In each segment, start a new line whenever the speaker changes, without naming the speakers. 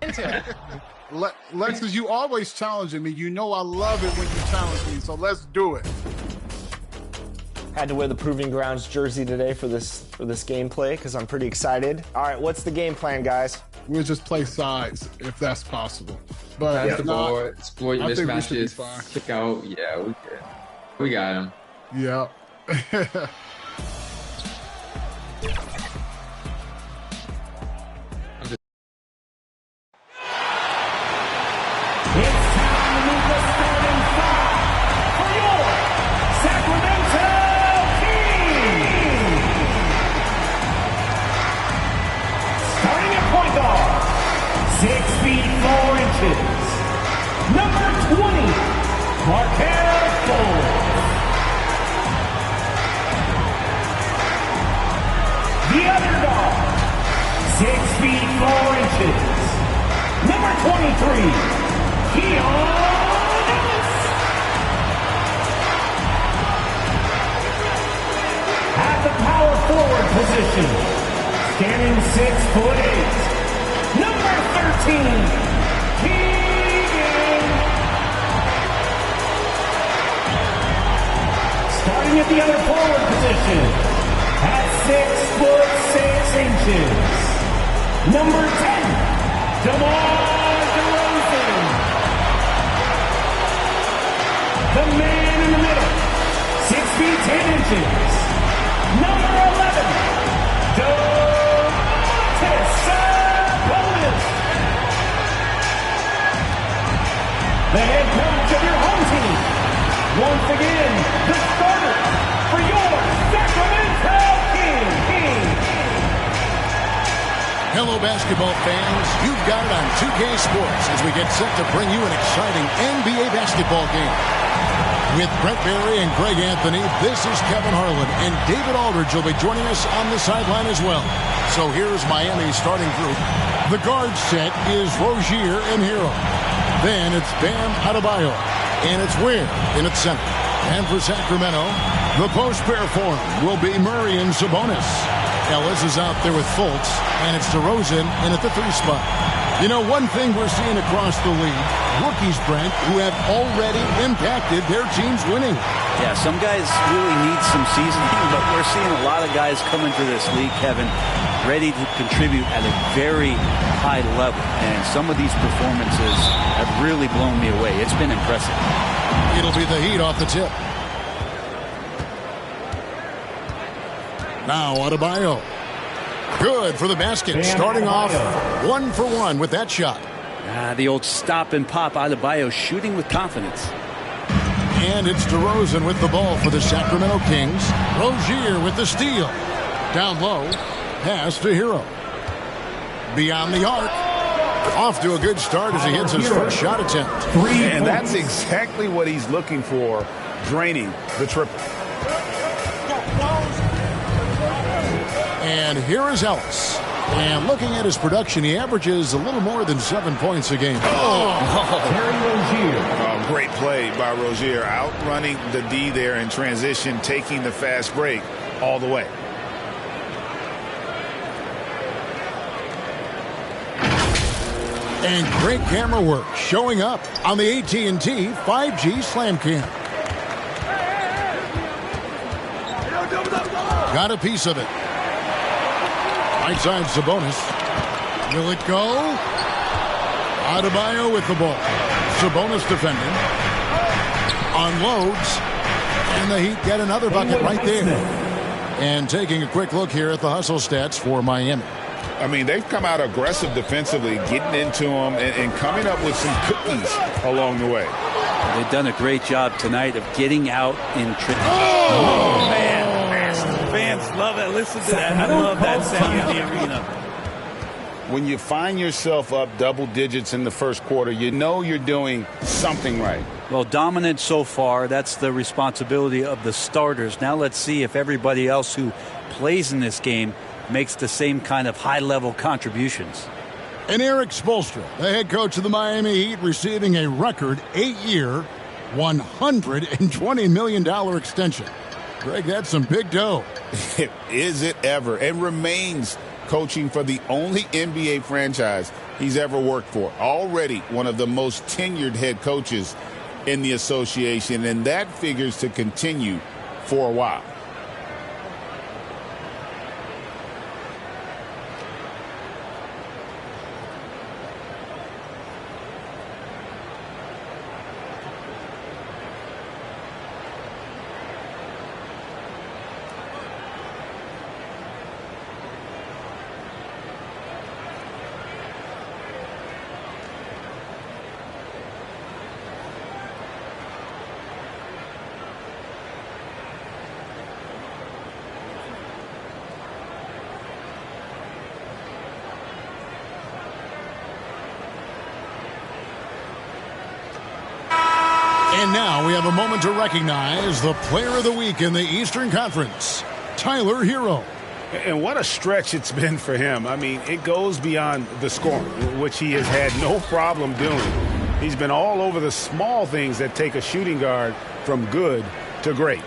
into it.
Lexus, you always challenging me. You know I love it when you challenge me, so let's do it.
Had to wear the Proving Grounds jersey today for this gameplay because I'm pretty excited. All right, what's the game plan, guys?
We'll just play sides if that's possible. But
Pass the ball, explore your mismatches, kick out. Yeah, we good. We got him.
Yeah.
Hello, basketball fans. You've got it on 2K Sports as we get set to bring you an exciting NBA basketball game. With Brent Barry and Greg Anthony, this is Kevin Harlan, and David Aldridge will be joining us on the sideline as well. So here's Miami's starting group. The guard set is Rozier and Hero. Then it's Bam Adebayo, and it's Weir in its center. And for Sacramento, the post pair form will be Murray and Sabonis. Ellis is out there with Fultz, and it's DeRozan in at the 3 spot. You know, one thing we're seeing across the league, rookies, Brent, who have already impacted their teams winning.
Yeah, some guys really need some seasoning, but we're seeing a lot of guys come into this league, Kevin, ready to contribute at a very high level. And some of these performances have really blown me away. It's been impressive.
It'll be the Heat off the tip. Now Adebayo. Good for the basket. Starting off 1 for 1 with that shot.
The old stop and pop. Adebayo shooting with confidence.
And it's DeRozan with the ball for the Sacramento Kings. Rozier with the steal. Down low. Pass to Hero. Beyond the arc. Off to a good start as he hits his first shot attempt.
And that's exactly what he's looking for, draining the triple.
And here is Ellis. And looking at his production, he averages a little more than 7 points a game.
Great play by Rozier, outrunning the D there in transition, taking the fast break all the way.
And great camera work showing up on the AT&T 5G Slam Cam. Got a piece of it. Right side Sabonis. Will it go? Adebayo with the ball. Sabonis defending. Unloads. And the Heat get another bucket right there. And taking a quick look here at the hustle stats for Miami.
I mean, they've come out aggressive defensively, getting into them and coming up with some cookies along the way.
They've done a great job tonight of getting out in transition.
Oh,
man. Fans love it. Listen to that. I love that sound in the arena.
When you find yourself up double digits in the first quarter, you know you're doing something right.
Well, dominant so far. That's the responsibility of the starters. Now let's see if everybody else who plays in this game makes the same kind of high-level contributions.
And Eric Spoelstra, the head coach of the Miami Heat, receiving a record 8-year, $120 million extension. Greg, that's some big dough.
Is it ever? It remains coaching for the only NBA franchise he's ever worked for. Already one of the most tenured head coaches in the association, and that figures to continue for a while.
And now we have a moment to recognize the Player of the Week in the Eastern Conference, Tyler Hero.
And what a stretch it's been for him. I mean, it goes beyond the scoring, which he has had no problem doing. He's been all over the small things that take a shooting guard from good to great.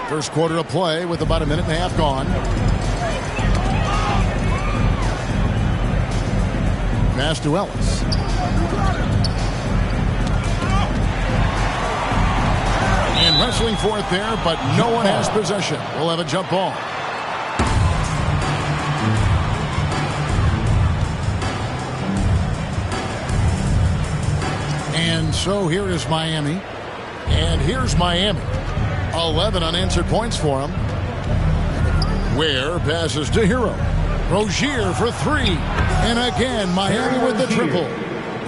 First quarter of play with about a minute and a half gone. Pass to Ellis. And wrestling for it there, but no one has possession. We'll have a jump ball. And so here is Miami. And here's Miami. 11 unanswered points for him. Ware passes to Hero. Rozier for three. And again, Miami with the triple.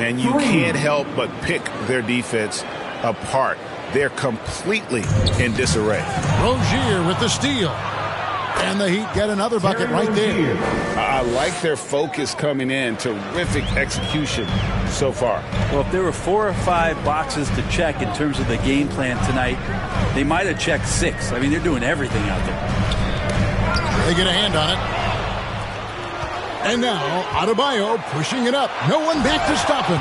And you can't help but pick their defense apart. They're completely in disarray.
Rozier with the steal. And the Heat get another bucket right there.
I like their focus coming in. Terrific execution so far.
Well, if there were 4 or 5 boxes to check in terms of the game plan tonight, they might have checked 6. I mean, they're doing everything out there.
They get a hand on it. And now, Adebayo pushing it up. No one back to stop him.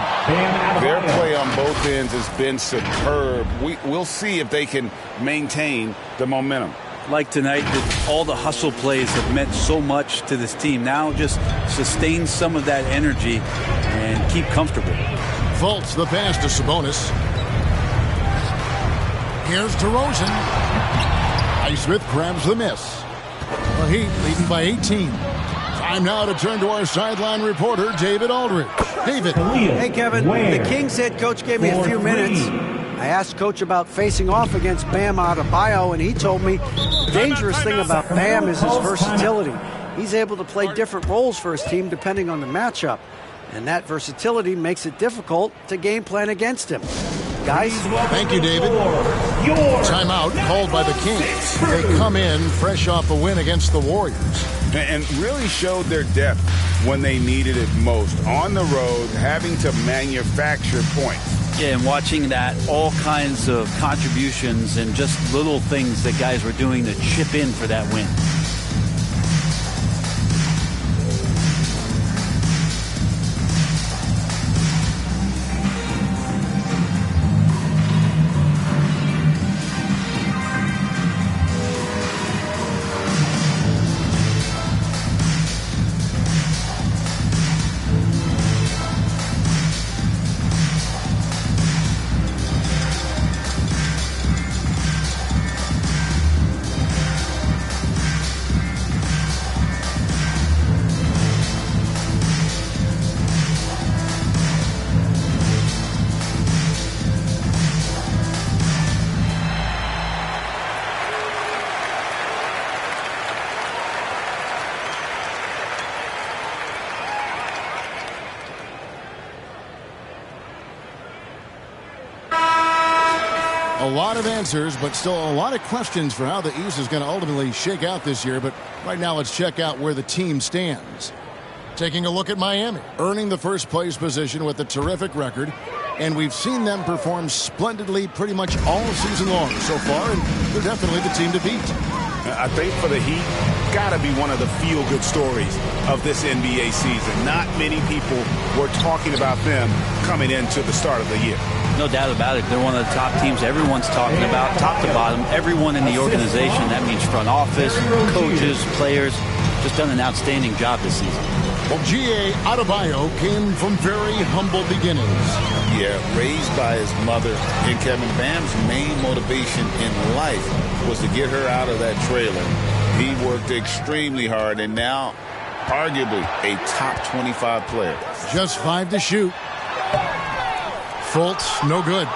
Their play on both ends has been superb. We'll see if they can maintain the momentum.
Like tonight, that all the hustle plays have meant so much to this team. Now just sustain some of that energy and keep comfortable.
Fultz the pass to Sabonis. Here's DeRozan. Highsmith grabs the miss. The Heat leading by 18. Time now to turn to our sideline reporter, David Aldridge. David.
Hey, Kevin. The Kings head coach gave me a few minutes. I asked Coach about facing off against Bam Adebayo, and he told me the dangerous thing about Bam is his versatility. He's able to play different roles for his team depending on the matchup, and that versatility makes it difficult to game plan against him. Guys?
Thank you, David. Timeout called by the Kings. They come in fresh off a win against the Warriors.
And really showed their depth when they needed it most. On the road, having to manufacture points.
Yeah, and watching that, all kinds of contributions and just little things that guys were doing to chip in for that win.
A lot of answers, but still a lot of questions for how the East is going to ultimately shake out this year. But right now, let's check out where the team stands. Taking a look at Miami, earning the first place position with a terrific record. And we've seen them perform splendidly pretty much all season long so far, and they're definitely the team to beat.
I think for the Heat, got to be one of the feel-good stories of this NBA season. Not many people were talking about them coming into the start of the year.
No doubt about it. They're one of the top teams everyone's talking about, top to bottom. Everyone in the organization, that means front office, coaches, players, just done an outstanding job this season.
Well, G.A. Adebayo came from very humble beginnings.
Yeah, raised by his mother. And Kevin, Bam's main motivation in life was to get her out of that trailer. He worked extremely hard, and now arguably a top 25 player.
Just 5 to shoot. Fultz, no good.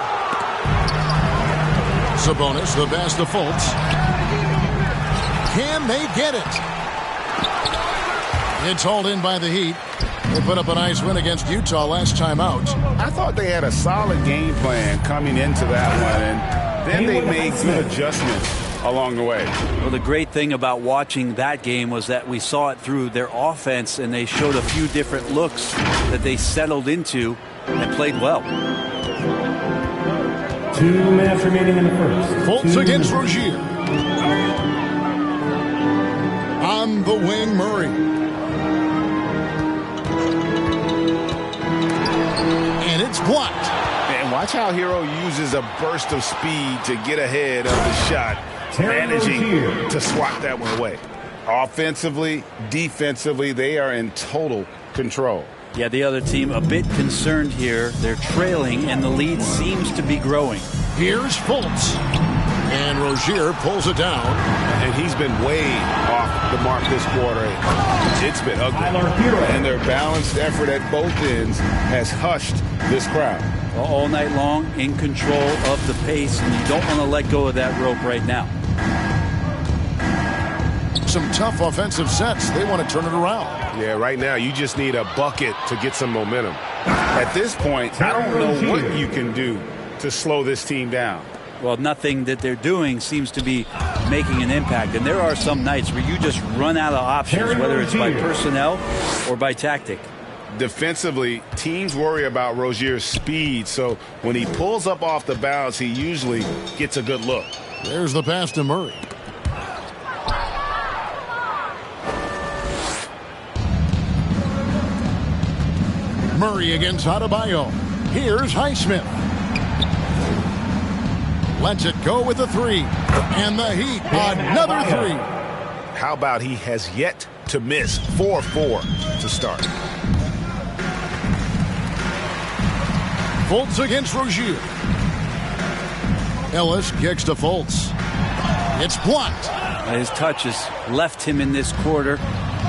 Sabonis, the pass to Fultz. Can they get it? It's hauled in by the Heat. They put up a nice win against Utah last time out.
I thought they had a solid game plan coming into that one, and then they made good adjustments along the way.
Well, the great thing about watching that game was that we saw it through their offense, and they showed a few different looks that they settled into and played well.
2 minutes remaining in the first.
Fultz against Rozier. On the wing, Murray. And it's blocked.
And watch how Hero uses a burst of speed to get ahead of the shot, managing to swat that one away. Offensively, defensively, they are in total control.
Yeah, the other team a bit concerned here. They're trailing, and the lead seems to be growing.
Here's Fultz. And Rozier pulls it down.
And he's been way off the mark this quarter. It's been ugly. And their balanced effort at both ends has hushed this crowd.
Well, all night long, in control of the pace, and you don't want to let go of that rope right now.
Some tough offensive sets. They want to turn it around.
Yeah, right now you just need a bucket to get some momentum. At this point, I don't know what you can do to slow this team down.
Well, nothing that they're doing seems to be making an impact. And there are some nights where you just run out of options, whether it's by personnel or by tactic.
Defensively, teams worry about Rozier's speed, so when he pulls up off the bounce, he usually gets a good look.
There's the pass to Murray. Murray against Adebayo. Here's Highsmith. Lets it go with a 3. And the Heat, another 3.
How about he has yet to miss 4-4 to start.
Fultz against Rozier. Ellis kicks to Fultz. It's blocked.
His touch has left him in this quarter.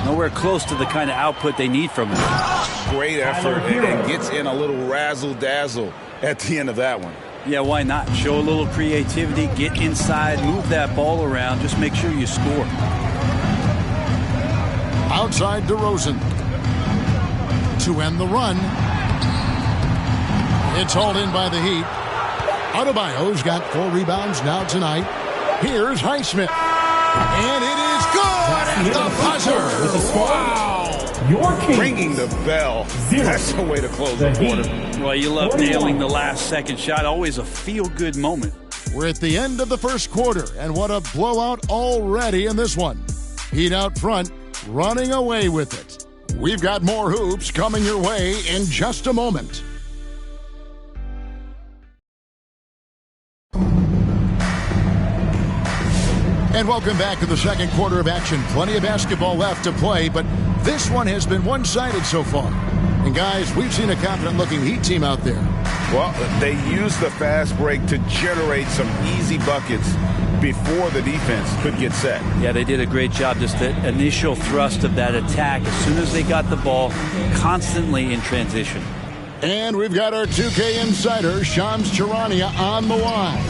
Nowhere close to the kind of output they need from him.
Great effort and gets in a little razzle-dazzle at the end of that one.
Yeah, why not? Show a little creativity, get inside, move that ball around, just make sure you score.
Outside DeRozan. To end the run. It's hauled in by the Heat. Adebayo's got 4 rebounds now tonight. Here's Highsmith. And it is good at the buzzer. Wow.
Your Kings.
Ringing the bell.
0.
That's the way to close the quarter.
Well, you love nailing the last second shot. Always a feel-good moment.
We're at the end of the first quarter, and what a blowout already in this one. Heat out front, running away with it. We've got more hoops coming your way in just a moment. And welcome back to the second quarter of action. Plenty of basketball left to play, but this one has been one-sided so far. And guys, we've seen a confident-looking Heat team out there.
Well, they used the fast break to generate some easy buckets before the defense could get set.
Yeah, they did a great job. Just the initial thrust of that attack, as soon as they got the ball, constantly in transition.
And we've got our 2K insider, Shams Charania, on the line.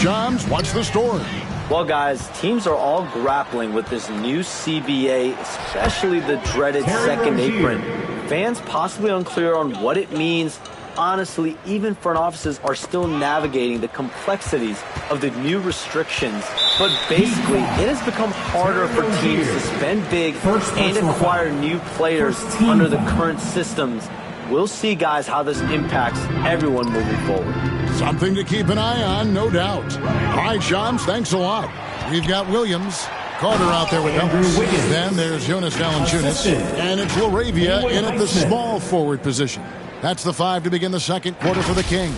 Shams, what's the story?
Well, guys, teams are all grappling with this new CBA, especially the dreaded second apron. Fans possibly unclear on what it means. Honestly, even front offices are still navigating the complexities of the new restrictions. But basically, it has become harder for teams to spend big and acquire new players under the current systems. we'll see, guys, how this impacts everyone moving forward.
Something to keep an eye on, no doubt. All right, Shams, thanks a lot. We've got Williams, Carter out there with numbers. Then there's Jonas Valanciunas, and it's Laravia in at the small forward position. That's the 5 to begin the second quarter for the Kings.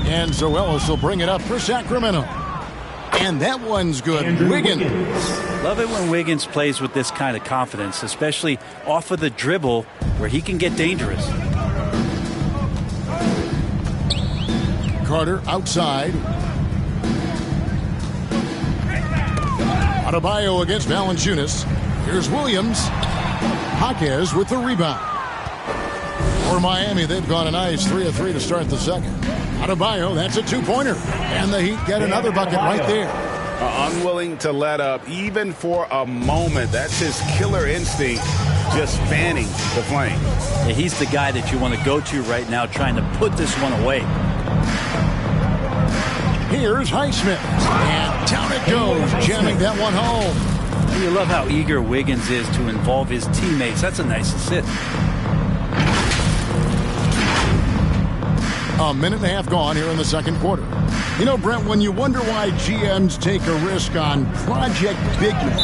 And Zoelis will bring it up for Sacramento. And that one's good. Wiggins.
Love it when Wiggins plays with this kind of confidence, especially off of the dribble where he can get dangerous.
Carter outside. Adebayo against Valanciunas. Here's Williams. Jaquez with the rebound. For Miami, they've gone a nice 3 of 3 to start the second. Adebayo, that's a two-pointer. And the Heat get another bucket right there.
Unwilling to let up, even for a moment. That's his killer instinct, just fanning the flame.
Yeah, he's the guy that you want to go to right now, trying to put this one away.
Here's Highsmith. And down it goes, jamming that one home.
You love how eager Wiggins is to involve his teammates. That's a nice assist.
A minute and a half gone here in the second quarter. You know, Brent, when you wonder why GMs take a risk on project big men,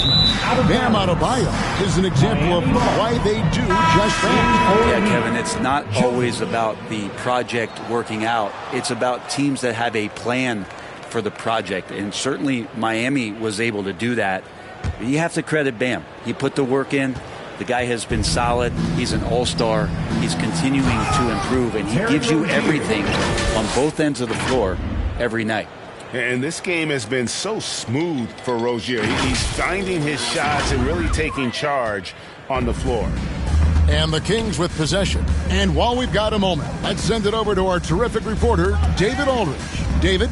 Bam Adebayo is an example of why they do just that.
Yeah, Kevin, it's not always about the project working out. It's about teams that have a plan for the project. And certainly Miami was able to do that. But you have to credit Bam. He put the work in. The guy has been solid. He's an all-star. He's continuing to improve, and he gives you everything on both ends of the floor every night.
And this game has been so smooth for Rozier. He's finding his shots and really taking charge on the floor.
And the Kings with possession. And while we've got a moment, let's send it over to our terrific reporter, David Aldridge. David?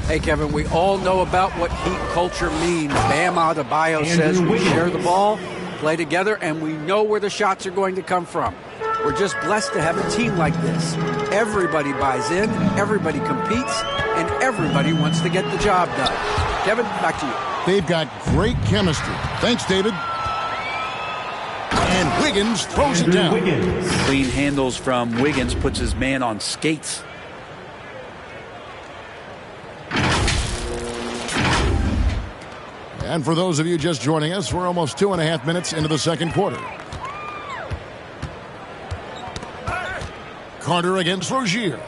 Hey, Kevin, we all know about what Heat culture means. Bam Adebayo says we share the ball, play together, and we know where the shots are going to come from. We're just blessed to have a team like this. Everybody buys in, everybody competes, and everybody wants to get the job done. Kevin, back to you.
They've got great chemistry. Thanks, David. And Wiggins throws it down.
Clean handles from Wiggins, puts his man on skates.
And for those of you just joining us, we're almost 2.5 minutes into the second quarter. Carter against Rozier.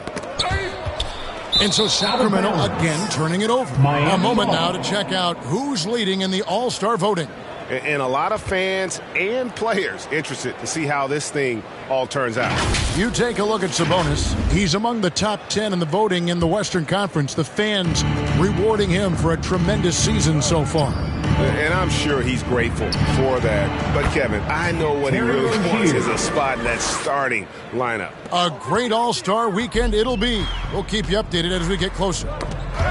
And so Sacramento again turning it over. A moment now to check out who's leading in the All-Star voting.
And a lot of fans and players interested to see how this thing all turns out.
You take a look at Sabonis. He's among the top 10 in the voting in the Western Conference. The fans rewarding him for a tremendous season so far.
And I'm sure he's grateful for that. But, Kevin, I know what he really wants is a spot in that starting lineup.
A great All-Star weekend it'll be. We'll keep you updated as we get closer.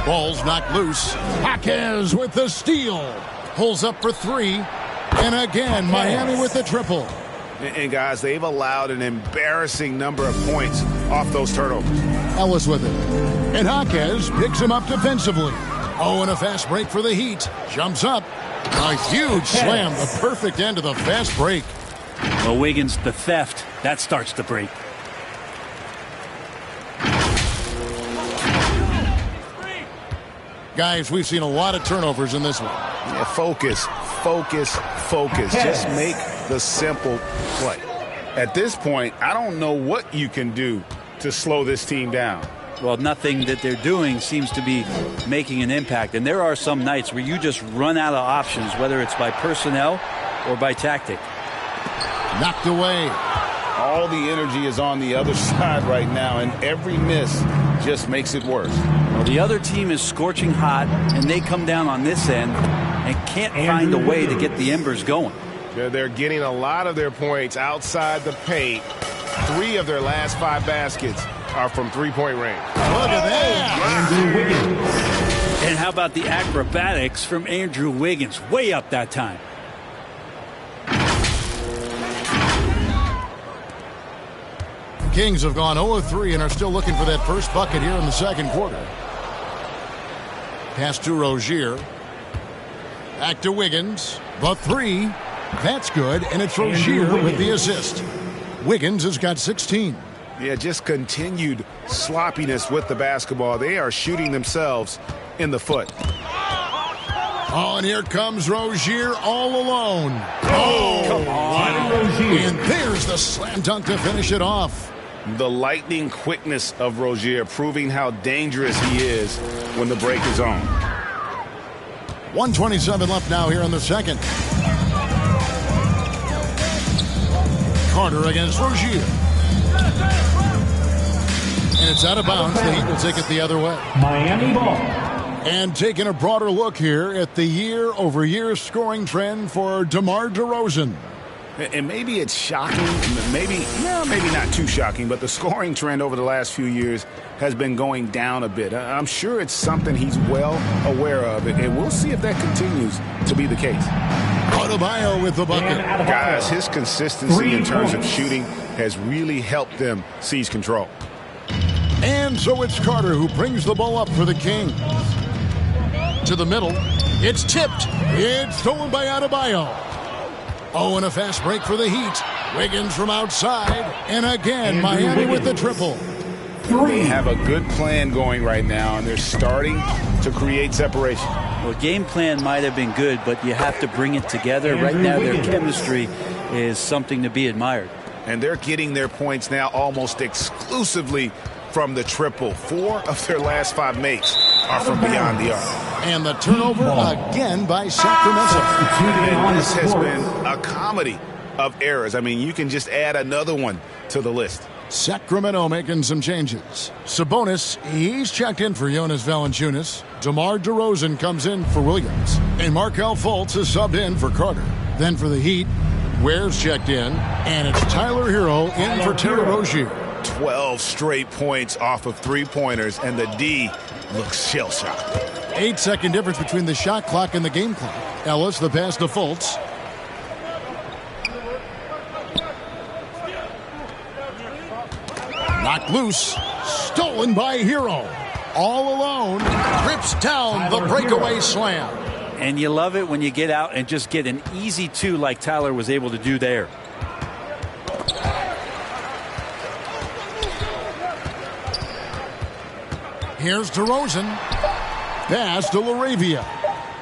Ball's knocked loose. Jaquez with the steal. Pulls up for three. And again, Miami with the triple.
And, guys, they've allowed an embarrassing number of points off those turnovers.
Ellis with it. And Jaquez picks him up defensively. Oh, and a fast break for the Heat. Jumps up. A huge slam. The perfect end of the fast break.
Well, Wiggins, the theft, that starts to break.
Guys, we've seen a lot of turnovers in this one.
Yeah, focus. Just make the simple play. At this point, I don't know what you can do to slow this team down.
Well, nothing that they're doing seems to be making an impact. And there are some nights where you just run out of options, whether it's by personnel or by tactic.
Knocked away.
All the energy is on the other side right now, and every miss just makes it worse.
Well, the other team is scorching hot, and they come down on this end and can't find a way to get the embers going.
They're getting a lot of their points outside the paint. 3 of their last 5 baskets are from three-point range.
Look at that.
Andrew Wiggins.
And how about the acrobatics from Andrew Wiggins? Way up that time.
Kings have gone 0-3 and are still looking for that first bucket here in the second quarter. Pass to Rozier. Back to Wiggins. The three. That's good, and it's Rozier with the assist. Wiggins has got 16.
Yeah, just continued sloppiness with the basketball. They are shooting themselves in the foot.
Oh, and here comes Rozier all alone.
Oh, come on.
And there's the slam dunk to finish it off.
The lightning quickness of Rozier proving how dangerous he is when the break is on.
1:27 left now here in the second. Carter against Rozier. And it's out of bounds. The Heat will take it the other way.
Miami ball.
And taking a broader look here at the year-over-year scoring trend for DeMar DeRozan.
And maybe it's shocking, maybe not too shocking, but the scoring trend over the last few years has been going down a bit. I'm sure it's something he's well aware of, and we'll see if that continues to be the case.
Adebayo with the bucket.
Guys, his consistency in terms of shooting has really helped them seize control.
And so it's Carter who brings the ball up for the Kings. To the middle. It's tipped. It's stolen by Adebayo. Oh, and a fast break for the Heat. Wiggins from outside. And again, Miami with the triple.
They have a good plan going right now, and they're starting to create separation.
Well, game plan might have been good, but you have to bring it together. Right now, their chemistry is something to be admired.
And they're getting their points now almost exclusively from the triple. 4 of their last 5 makes are from beyond the arc.
And the turnover again by Sacramento.
And this has been a comedy of errors. I mean, you can just add another one to the list.
Sacramento making some changes. Sabonis, he's checked in for Jonas Valanciunas. DeMar DeRozan comes in for Williams. And Markelle Fultz is subbed in for Carter. Then for the Heat, Ware's checked in. And it's Tyler Hero in for Terry Rozier.
12 straight points off of 3-pointers, and the D looks shell-shocked.
8-second difference between the shot clock and the game clock. Ellis, the pass to Fultz. Knocked loose. Stolen by Hero. All alone. Rips down the breakaway slam.
And you love it when you get out and just get an easy 2 like Tyler was able to do there.
Here's DeRozan. Pass to LaRavia.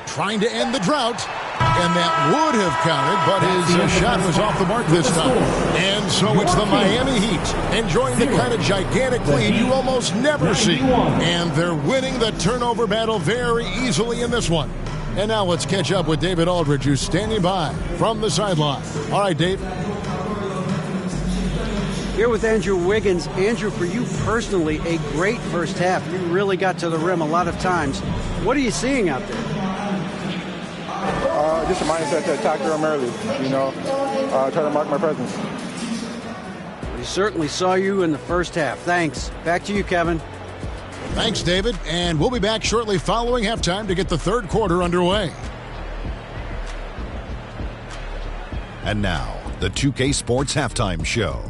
Trying to end the drought. And that would have counted, but his shot was off the mark this time. And so it's the Miami Heat enjoying the kind of gigantic lead you almost never see. And they're winning the turnover battle very easily in this one. And now let's catch up with David Aldridge, who's standing by from the sideline. All right, Dave.
Here with Andrew Wiggins. Andrew, for you personally, a great first half. You really got to the rim a lot of times. What are you seeing out there?
Just a mindset to attack the rim early, try to mark my presence.
We certainly saw you in the first half. Thanks. Back to you, Kevin.
Thanks, David. And we'll be back shortly following halftime to get the third quarter underway.
And now, the 2K Sports Halftime Show.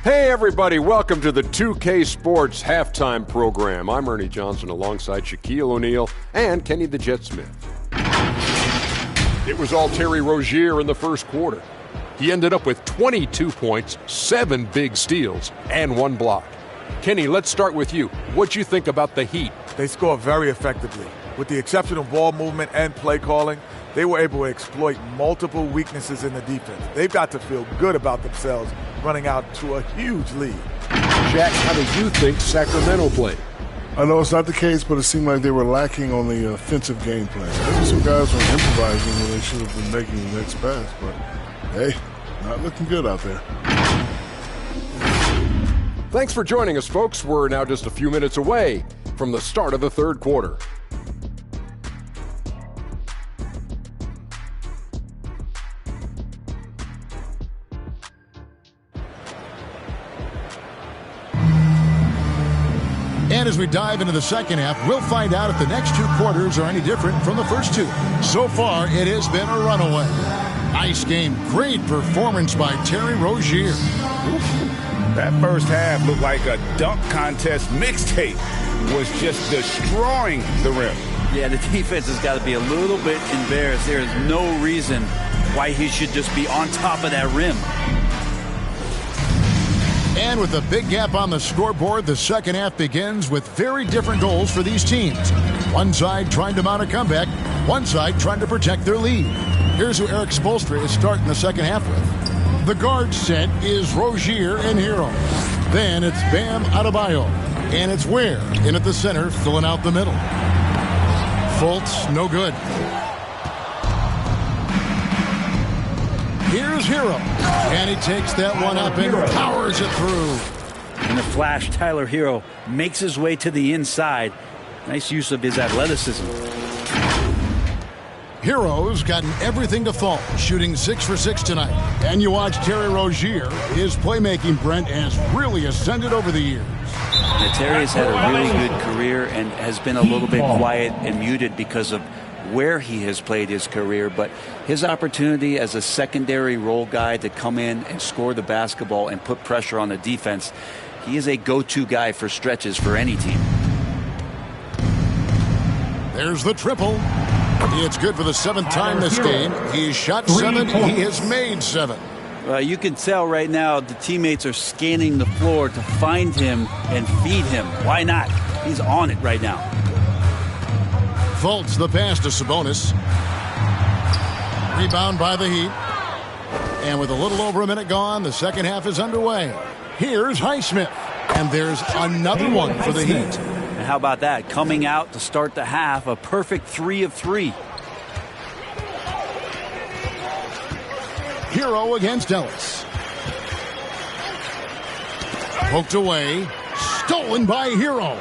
Hey everybody, welcome to the 2K Sports Halftime Program. I'm Ernie Johnson alongside Shaquille O'Neal and Kenny the Jet Smith. It was all Terry Rozier in the first quarter. He ended up with 22 points, 7 big steals, and 1 block. Kenny, let's start with you. What'd you think about the Heat?
They scored very effectively. With the exception of ball movement and play calling, they were able to exploit multiple weaknesses in the defense. They've got to feel good about themselves running out to a huge lead.
Jack, how did you think Sacramento played?
I know it's not the case, but it seemed like they were lacking on the offensive game plan. Maybe some guys were improvising when they should have been making the next pass, but hey, not looking good out there.
Thanks for joining us, folks. We're now just a few minutes away from the start of the third quarter.
And as we dive into the second half, we'll find out if the next 2 quarters are any different from the first 2. So far, it has been a runaway. Nice game. Great performance by Terry Rozier.
That first half looked like a dunk contest mixtape. Was just destroying the rim.
Yeah, the defense has got to be a little bit embarrassed. There is no reason why he should just be on top of that rim.
And with a big gap on the scoreboard, the second half begins with very different goals for these teams. One side trying to mount a comeback, one side trying to protect their lead. Here's who Eric Spoelstra is starting the second half with. The guard set is Rozier and Hero. Then it's Bam Adebayo. And it's Ware in at the center, filling out the middle. Fultz, no good. Here's Hero. And he takes that one up and powers it through.
In a flash, Tyler Hero makes his way to the inside. Nice use of his athleticism.
Hero's gotten everything to fall, shooting 6 for 6 tonight. And you watch Terry Rozier. His playmaking, Brent, has really ascended over the years.
Now, Terry has had a really good career and has been a little bit quiet and muted because of where he has played his career, but his opportunity as a secondary role guy to come in and score the basketball and put pressure on the defense, he is a go-to guy for stretches for any team.
There's the triple. It's good for the 7th time this game. He's shot 7. He has made 7.
You can tell right now the teammates are scanning the floor to find him and feed him. Why not? He's on it right now.
Fultz the pass to Sabonis. Rebound by the Heat. And with a little over a minute gone, the second half is underway. Here's Highsmith. And there's another one for the Heat.
And how about that? Coming out to start the half, a perfect 3 of 3.
Hero against Ellis. Poked away. Stolen by Hero.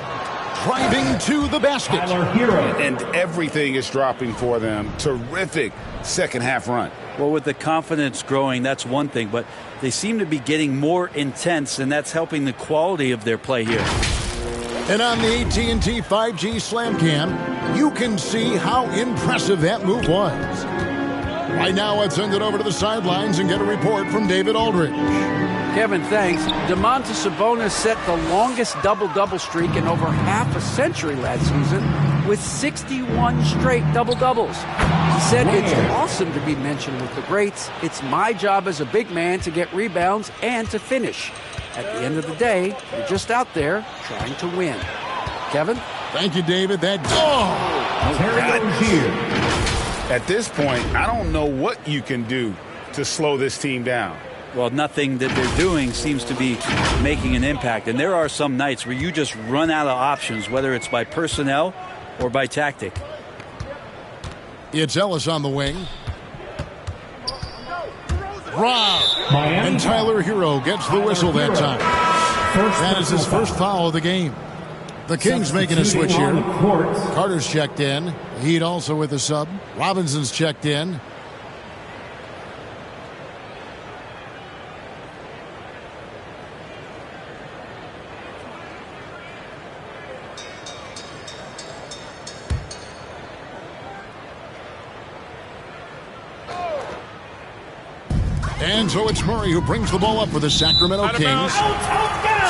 Driving to the basket.
And everything is dropping for them. Terrific second half run.
Well, with the confidence growing, that's one thing, but they seem to be getting more intense, and that's helping the quality of their play here.
And on the AT&T 5G Slam Cam, you can see how impressive that move was. Right now, let's send it over to the sidelines and get a report from David Aldridge.
Kevin, thanks. Domantas Sabonis set the longest double-double streak in over half a century last season with 61 straight double-doubles. He said, "It's awesome to be mentioned with the greats. It's my job as a big man to get rebounds and to finish. At the end of the day, you're just out there trying to win." Kevin?
Thank you, David. That
At this point, I don't know what you can do to slow this team down.
Well, nothing that they're doing seems to be making an impact. And there are some nights where you just run out of options, whether it's by personnel or by tactic.
It's Ellis on the wing. Rob. And Tyler Hero gets the whistle that time. That is his first foul of the game. The Kings making a switch here. Carter's checked in. Heat also with a sub. Robinson's checked in. And so it's Murray who brings the ball up for the Sacramento Kings.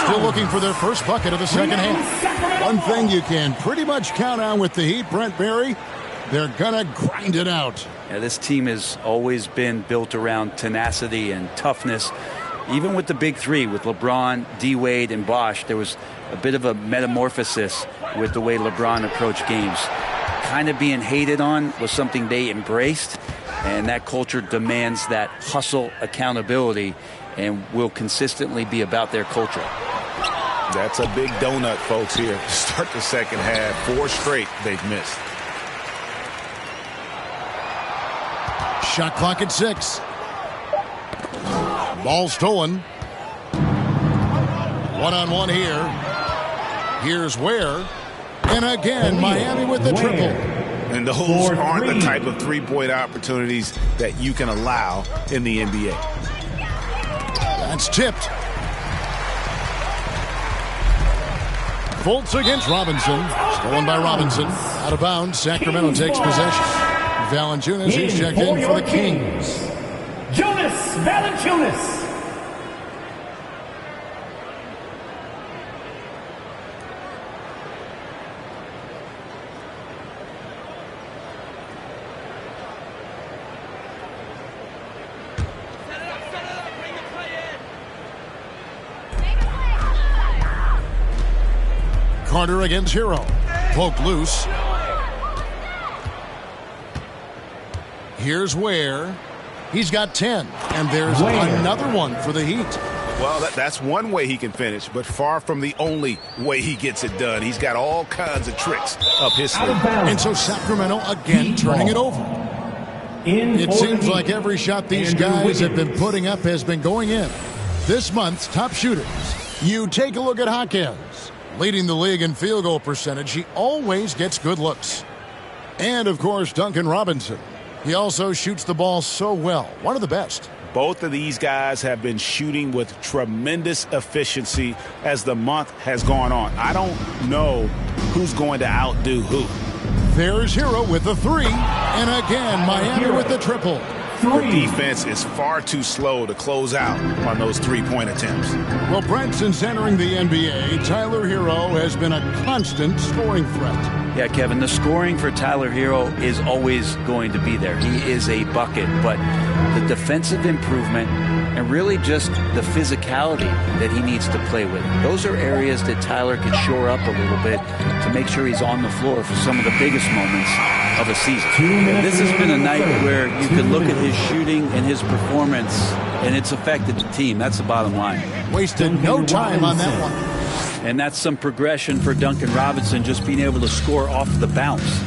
Still looking for their first bucket of the second half. One thing you can pretty much count on with the Heat, Brent Barry, they're going to grind it out.
Yeah, this team has always been built around tenacity and toughness. Even with the big three, with LeBron, D-Wade, and Bosh, there was a bit of a metamorphosis with the way LeBron approached games. Kind of being hated on was something they embraced. And that culture demands that hustle accountability and will consistently be about their culture.
That's a big donut, folks, here. Start the second half. 4 straight they've missed.
Shot clock at 6. Ball stolen. One-on-one here. Here's Ware. And again, Miami with the triple.
And those aren't the type of three-point opportunities that you can allow in the NBA.
That's tipped. Fultz against Robinson. Stolen by Robinson. Out of bounds. Sacramento takes possession. Valanciunas, he's checked in for the Kings.
Jonas Valanciunas.
Carter against Hero. Poke loose. Here's Ware. He's got 10. And there's another one for the Heat.
Well, that's one way he can finish, but far from the only way he gets it done. He's got all kinds of tricks up his sleeve.
And so Sacramento again turning it over. It seems like every shot these guys have been putting up has been going in. This month's top shooters. You take a look at Hawkins. Leading the league in field goal percentage, he always gets good looks. And, of course, Duncan Robinson. He also shoots the ball so well. One of the best.
Both of these guys have been shooting with tremendous efficiency as the month has gone on. I don't know who's going to outdo who.
There's Hero with the 3. And again, Miami with the triple.
The defense is far too slow to close out on those three-point attempts.
Well, Brent, since entering the NBA, Tyler Hero has been a constant scoring threat.
Yeah, Kevin, the scoring for Tyler Hero is always going to be there. He is a bucket, but the defensive improvement and really just the physicality that he needs to play with. Those are areas that Tyler can shore up a little bit to make sure he's on the floor for some of the biggest moments of a season. This has been a night where you can look at his shooting and his performance, and it's affected the team. That's the bottom line.
Wasted no time on that one.
And that's some progression for Duncan Robinson, just being able to score off the bounce.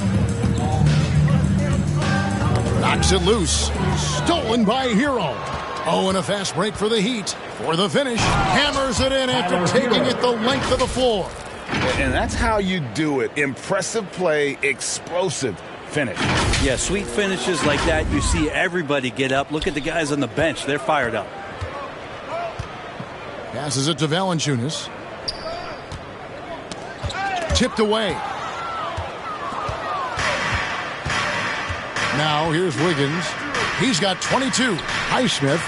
Knocks it loose. Stolen by Hero. Oh, and a fast break for the Heat. For the finish. Hammers it in after taking it the length of the floor.
And that's how you do it. Impressive play, explosive finish.
Yeah, sweet finishes like that, you see everybody get up. Look at the guys on the bench. They're fired up.
Passes it to Valanciunas. Tipped away. Now here's Wiggins. He's got 22. Highsmith.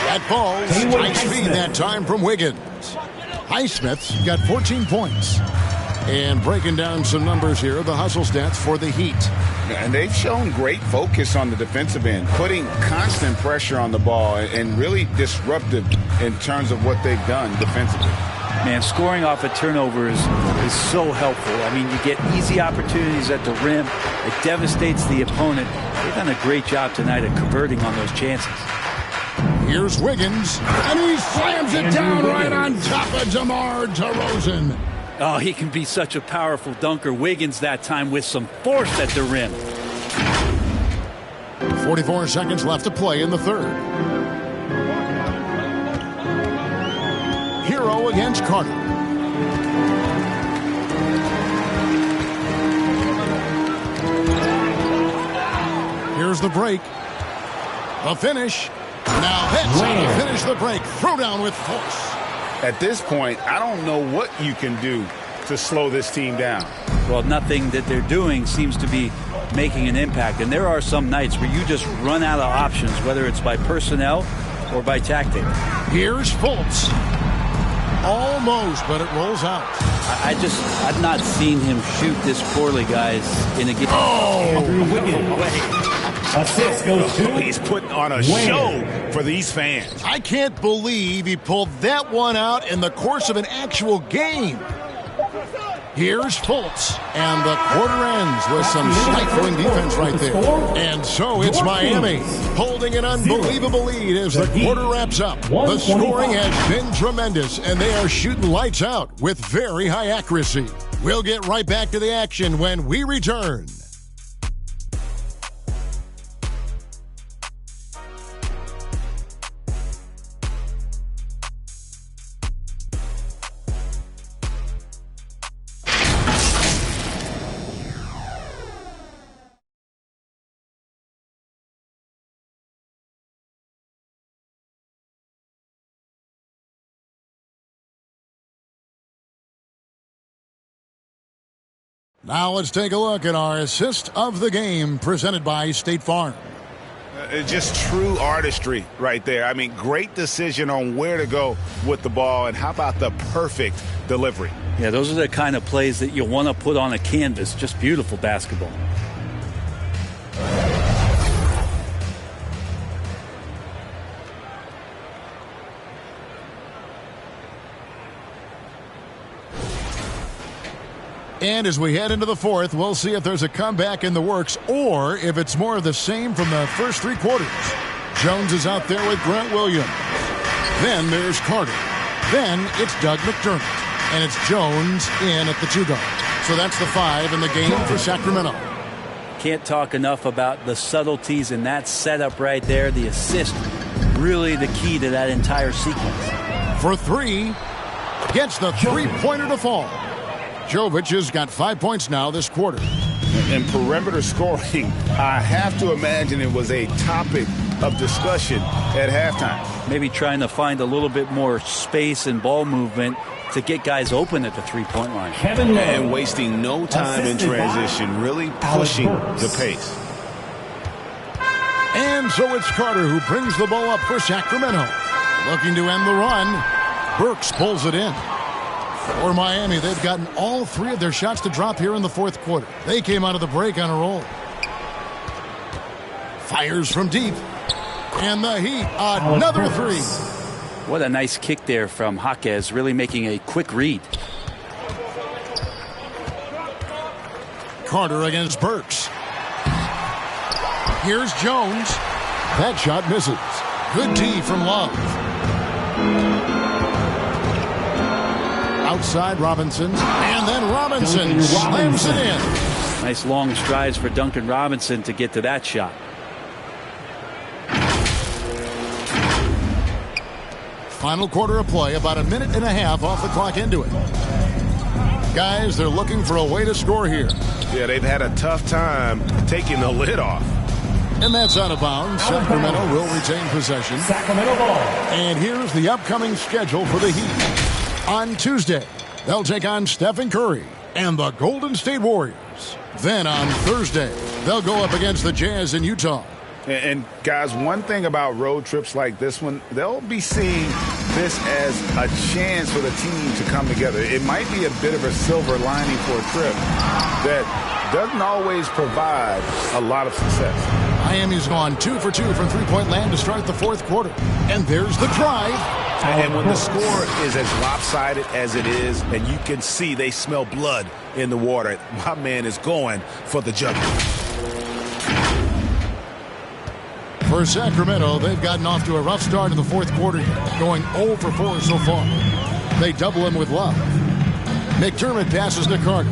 That falls. High speed that time from Wiggins. Highsmith's got 14 points. And breaking down some numbers here, the hustle stats for the Heat.
And they've shown great focus on the defensive end, putting constant pressure on the ball and really disruptive in terms of what they've done defensively.
Man, scoring off of turnovers is so helpful. I mean, you get easy opportunities at the rim. It devastates the opponent. They've done a great job tonight at converting on those chances.
Here's Wiggins, and he slams it down right on top of DeMar DeRozan.
Oh, he can be such a powerful dunker. Wiggins that time with some force at the rim.
44 seconds left to play in the third. Hero against Carter. Here's the break. The finish. Now that's how to finish the break. Throw down with force.
At this point, I don't know what you can do to slow this team down.
Well, nothing that they're doing seems to be making an impact. And there are some nights where you just run out of options, whether it's by personnel or by tactic.
Here's Fultz. Almost, but it rolls out.
I've not seen him shoot this poorly, guys, in a game.
Assist goes to
He's putting on a show for these fans.
I can't believe he pulled that one out in the course of an actual game. Here's Fultz, and the quarter ends with some stifling defense right there. And so it's Miami holding an unbelievable lead as the quarter wraps up. The scoring has been tremendous, and they are shooting lights out with very high accuracy. We'll get right back to the action when we return. Now let's take a look at our assist of the game presented by State Farm.
Just true artistry right there. I mean, great decision on where to go with the ball, and how about the perfect delivery?
Yeah, those are the kind of plays that you want to put on a canvas. Just beautiful basketball.
And as we head into the fourth, we'll see if there's a comeback in the works or if it's more of the same from the first 3 quarters. Jones is out there with Grant Williams. Then there's Carter. Then it's Doug McDermott. And it's Jones in at the 2 guard. So that's the 5 in the game for Sacramento.
Can't talk enough about the subtleties in that setup right there. The assist, really the key to that entire sequence.
For 3, gets the 3-pointer to fall. Jovic has got 5 points now this quarter.
And perimeter scoring, I have to imagine it was a topic of discussion at halftime.
Maybe trying to find a little bit more space and ball movement to get guys open at the 3-point line.
And wasting no time in transition, really pushing the pace.
And so it's Carter who brings the ball up for Sacramento. Looking to end the run. Burks pulls it in. For Miami, they've gotten all 3 of their shots to drop here in the fourth quarter. They came out of the break on a roll. Fires from deep. And the Heat, another 3.
What a nice kick there from Jaquez, really making a quick read.
Carter against Burks. Here's Jones. That shot misses. Good D from Love. Outside Robinson. And then Robinson slams it in.
Nice long strides for Duncan Robinson to get to that shot.
Final quarter of play, about a minute and a half off the clock into it. Guys, they're looking for a way to score here.
Yeah, they've had a tough time taking the lid off.
And that's out of bounds. Sacramento will retain possession.
Sacramento ball.
And here's the upcoming schedule for the Heat. On Tuesday, they'll take on Stephen Curry and the Golden State Warriors. Then on Thursday, they'll go up against the Jazz in Utah.
And guys, one thing about road trips like this one, they'll be seeing this as a chance for the team to come together. It might be a bit of a silver lining for a trip that doesn't always provide a lot of success.
Miami's gone 2 for 2 from 3-point land to start the fourth quarter. And there's the drive.
And when the score is as lopsided as it is, and you can see they smell blood in the water, my man is going for the jugular.
For Sacramento, they've gotten off to a rough start in the fourth quarter, going 0 for 4 so far. They double him with Love. McDermott passes to Carter.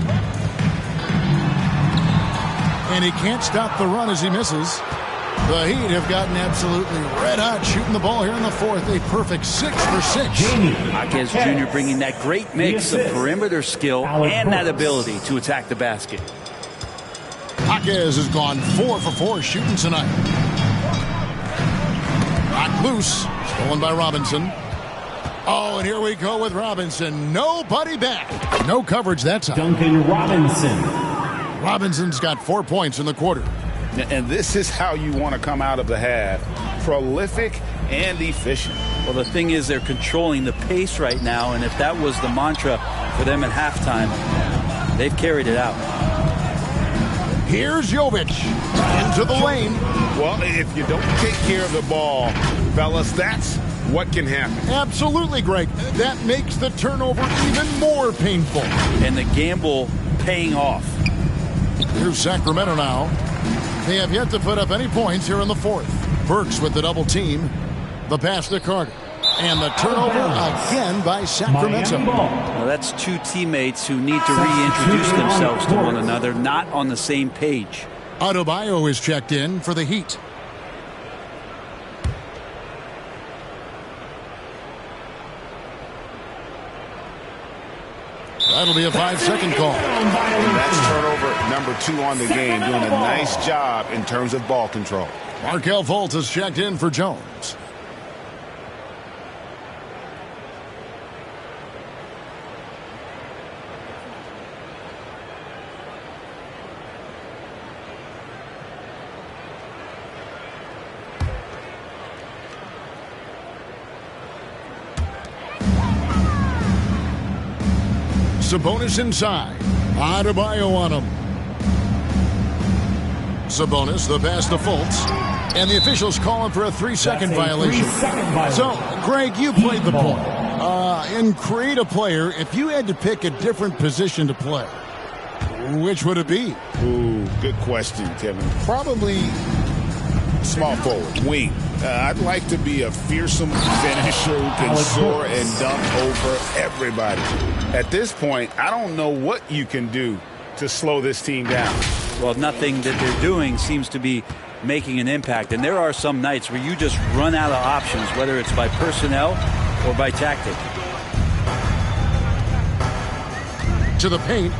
And he can't stop the run as he misses. The Heat have gotten absolutely red hot shooting the ball here in the fourth. A perfect 6 for 6.
Jaquez Jr. bringing that great mix of perimeter skill and that ability to attack the basket.
Jaquez has gone 4 for 4 shooting tonight. Knocked loose. Stolen by Robinson. Oh, and here we go with Robinson. Nobody back. No coverage that time.
Duncan Robinson.
Robinson's got 4 points in the quarter.
And this is how you want to come out of the half. Prolific and efficient.
Well, the thing is they're controlling the pace right now, and if that was the mantra for them at halftime, they've carried it out.
Here's Jovic into the lane.
Well, if you don't take care of the ball, fellas, that's what can happen.
Absolutely, Greg. That makes the turnover even more painful.
And the gamble paying off.
Here's Sacramento now. They have yet to put up any points here in the fourth. Burks with the double team. The pass to Carter. And the turnover again by Sacramento.
Well, that's 2 teammates who need to reintroduce themselves to one another, not on the same page.
Adebayo is checked in for the Heat. That'll be a 5-second call.
And that's turnover number 2 on the game, doing a nice job in terms of ball control.
Markelle Fultz is checked in for Jones. Sabonis inside. Adebayo on him. Sabonis, the pass to Fultz. And the officials calling for a 3-second violation. So, Greg, you played the point. In create a player, if you had to pick a different position to play, Which would it be?
Ooh, good question, Kevin. Probably small forward, wing. I'd like to be a fearsome finisher who can soar and dunk over everybody. At this point, I don't know what you can do to slow this team down.
Well, nothing that they're doing seems to be making an impact. And there are some nights where you just run out of options, whether it's by personnel or by tactic.
To the paint.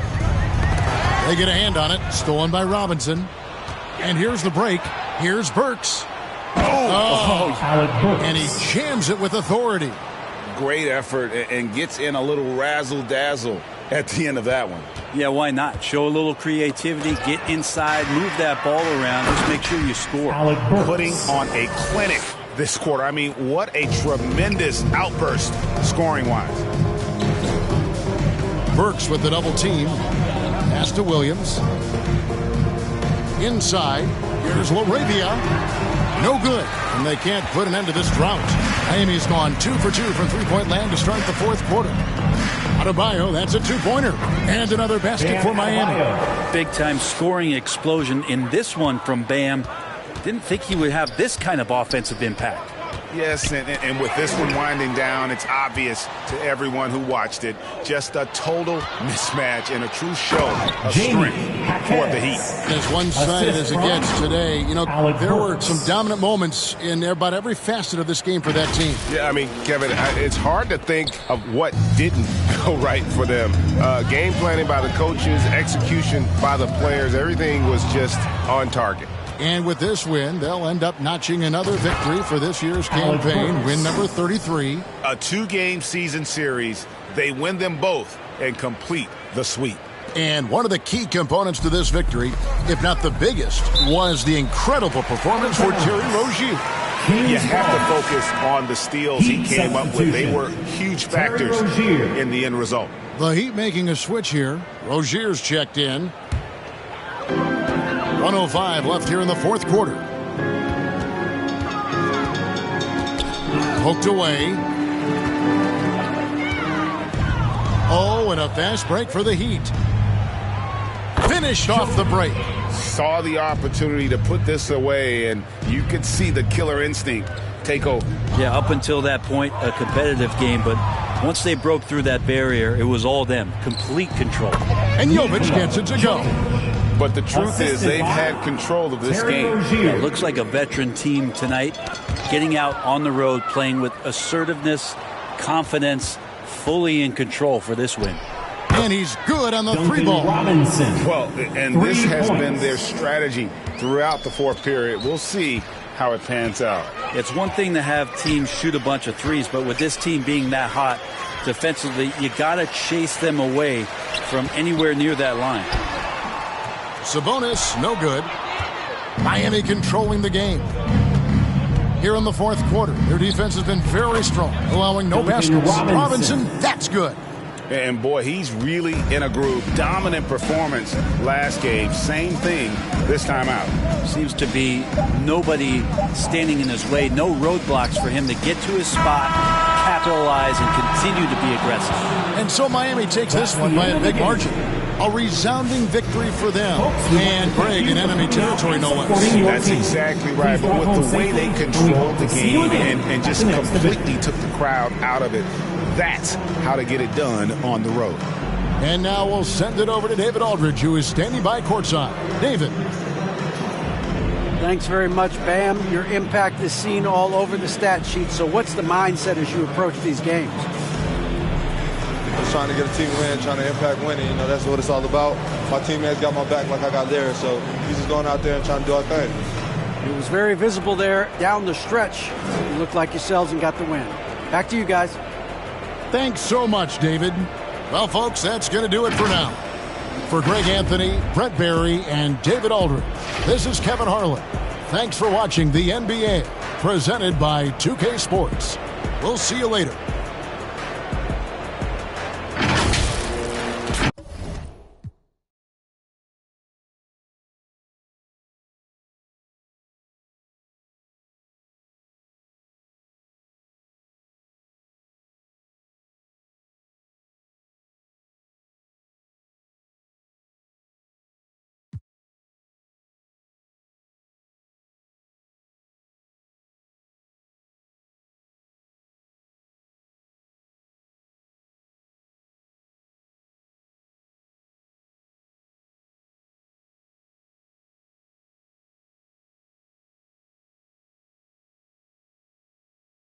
They get a hand on it. Stolen by Robinson. And here's the break. Here's Burks. And he jams it with authority.
Great effort and gets in a little razzle-dazzle at the end of that one.
Yeah, why not? Show a little creativity, get inside, move that ball around, just make sure you score.
Putting on a clinic this quarter. I mean, what a tremendous outburst scoring-wise.
Burks with the double team. Pass to Williams. Inside. Here's LaRavia. No good. And they can't put an end to this drought. Miami's gone 2 for 2 from three-point land to start the fourth quarter. Adebayo, that's a two-pointer. And another basket for Miami.
Big-time scoring explosion in this one from Bam. Didn't think he would have this kind of offensive impact.
Yes, and with this one winding down, it's obvious to everyone who watched it. Just a total mismatch and a true show of strength for the Heat.
As one-sided as it gets today, you know, there were some dominant moments in about every facet of this game for that team.
Yeah, I mean, Kevin, it's hard to think of what didn't go right for them. Game planning by the coaches, execution by the players, everything was just on target.
And with this win, they'll end up notching another victory for this year's campaign, win number 33.
A 2-game season series. They win them both and complete the sweep.
And one of the key components to this victory, if not the biggest, was the incredible performance for Terry Rozier.
You have to focus on the steals he came up with. They were huge factors in the end result.
The Heat making a switch here. Rozier's checked in. 1:05 left here in the fourth quarter. Hooked away. Oh, and a fast break for the Heat. Finished off the break.
Saw the opportunity to put this away, and you could see the killer instinct take over.
Yeah, up until that point, a competitive game, but once they broke through that barrier, it was all them. Complete control.
And Jovic gets it to go.
But the truth is they've had control of this game.
It looks like a veteran team tonight, getting out on the road, playing with assertiveness, confidence, fully in control for this win.
And he's good on the three ball.
Well, and this has been their strategy throughout the fourth period. We'll see how it pans out.
It's one thing to have teams shoot a bunch of threes, but with this team being that hot defensively, you got to chase them away from anywhere near that line.
Sabonis, no good. Miami controlling the game. Here in the fourth quarter, their defense has been very strong, allowing no baskets. Robinson, that's good.
And boy, he's really in a groove. Dominant performance last game. Same thing this time out.
Seems to be nobody standing in his way. No roadblocks for him to get to his spot, capitalize, and continue to be aggressive.
And so Miami takes this one by a big margin. A resounding victory for them. And Greg in enemy territory, no less.
That's exactly right. But with the way they controlled the game and just completely took the crowd out of it, that's how to get it done on the road.
And now we'll send it over to David Aldridge, who is standing by courtside. David.
Thanks very much, Bam. Your impact is seen all over the stat sheet. So what's the mindset as you approach these games?
Just trying to get a team win, trying to impact winning. You know, that's what it's all about. My teammates got my back like I got theirs. So he's just going out there and trying to do our thing.
It was very visible there down the stretch. You looked like yourselves and got the win. Back to you guys.
Thanks so much, David. Well, folks, that's going to do it for now. For Greg Anthony, Brett Barry, and David Aldridge, this is Kevin Harlan. Thanks for watching the NBA, presented by 2K Sports. We'll see you later.